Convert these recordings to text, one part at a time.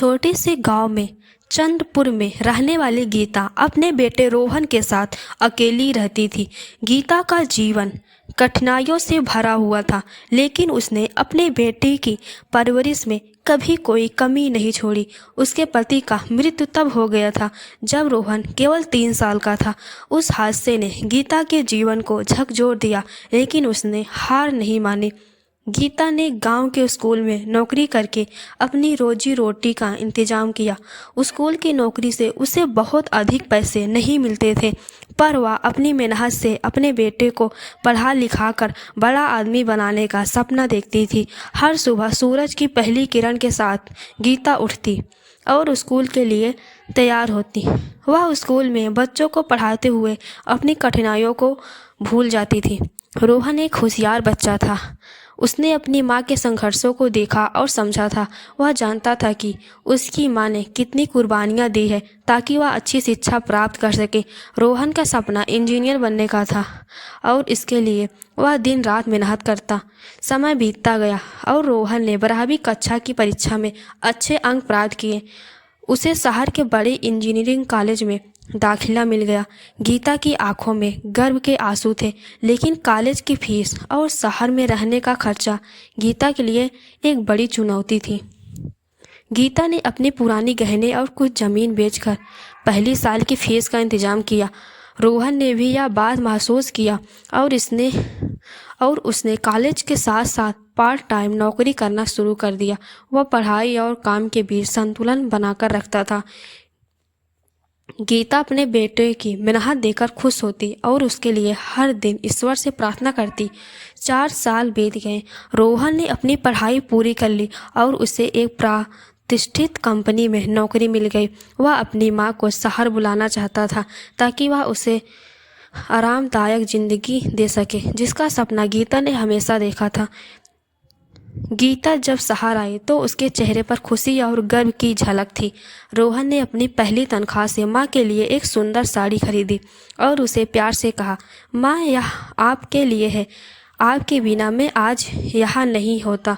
छोटे से गांव में चंद्रपुर में रहने वाली गीता अपने बेटे रोहन के साथ अकेली रहती थी। गीता का जीवन कठिनाइयों से भरा हुआ था, लेकिन उसने अपने बेटे की परवरिश में कभी कोई कमी नहीं छोड़ी। उसके पति का मृत्यु तब हो गया था जब रोहन केवल 3 साल का था। उस हादसे ने गीता के जीवन को झकझोर दिया, लेकिन उसने हार नहीं मानी। गीता ने गांव के स्कूल में नौकरी करके अपनी रोजी रोटी का इंतजाम किया। स्कूल की नौकरी से उसे बहुत अधिक पैसे नहीं मिलते थे, पर वह अपनी मेहनत से अपने बेटे को पढ़ा लिखा कर बड़ा आदमी बनाने का सपना देखती थी। हर सुबह सूरज की पहली किरण के साथ गीता उठती और स्कूल के लिए तैयार होती। वह स्कूल में बच्चों को पढ़ाते हुए अपनी कठिनाइयों को भूल जाती थी। रोहन एक होशियार बच्चा था। उसने अपनी माँ के संघर्षों को देखा और समझा था। वह जानता था कि उसकी माँ ने कितनी कुर्बानियाँ दी है ताकि वह अच्छी शिक्षा प्राप्त कर सके। रोहन का सपना इंजीनियर बनने का था और इसके लिए वह दिन रात मेहनत करता। समय बीतता गया और रोहन ने 12वीं कक्षा की परीक्षा में अच्छे अंक प्राप्त किए। उसे शहर के बड़े इंजीनियरिंग कॉलेज में दाखिला मिल गया। गीता की आंखों में गर्व के आंसू थे, लेकिन कॉलेज की फीस और शहर में रहने का खर्चा गीता के लिए एक बड़ी चुनौती थी। गीता ने अपने पुराने गहने और कुछ ज़मीन बेचकर पहली साल की फीस का इंतजाम किया। रोहन ने भी यह बात महसूस किया और उसने कॉलेज के साथ साथ पार्ट टाइम नौकरी करना शुरू कर दिया। वह पढ़ाई और काम के बीच संतुलन बनाकर रखता था। गीता अपने बेटे की मेहनत देखकर खुश होती और उसके लिए हर दिन ईश्वर से प्रार्थना करती। 4 साल बीत गए। रोहन ने अपनी पढ़ाई पूरी कर ली और उसे एक प्रतिष्ठित कंपनी में नौकरी मिल गई। वह अपनी माँ को शहर बुलाना चाहता था ताकि वह उसे आरामदायक जिंदगी दे सके, जिसका सपना गीता ने हमेशा देखा था। गीता जब शहर आई तो उसके चेहरे पर खुशी और गर्व की झलक थी। रोहन ने अपनी पहली तनख्वाह से माँ के लिए एक सुंदर साड़ी खरीदी और उसे प्यार से कहा, माँ, यह आपके लिए है। आपके बिना मैं आज यहाँ नहीं होता।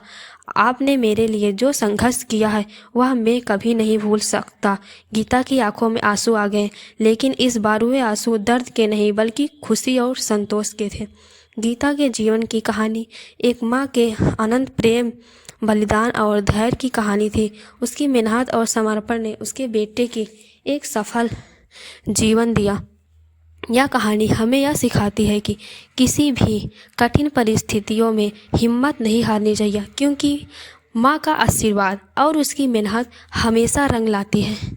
आपने मेरे लिए जो संघर्ष किया है वह मैं कभी नहीं भूल सकता। गीता की आंखों में आंसू आ गए, लेकिन इस बार वे आंसू दर्द के नहीं बल्कि खुशी और संतोष के थे। गीता के जीवन की कहानी एक माँ के अनंत प्रेम, बलिदान और धैर्य की कहानी थी। उसकी मेहनत और समर्पण ने उसके बेटे की एक सफल जीवन दिया। यह कहानी हमें यह सिखाती है कि किसी भी कठिन परिस्थितियों में हिम्मत नहीं हारनी चाहिए, क्योंकि माँ का आशीर्वाद और उसकी मेहनत हमेशा रंग लाती है।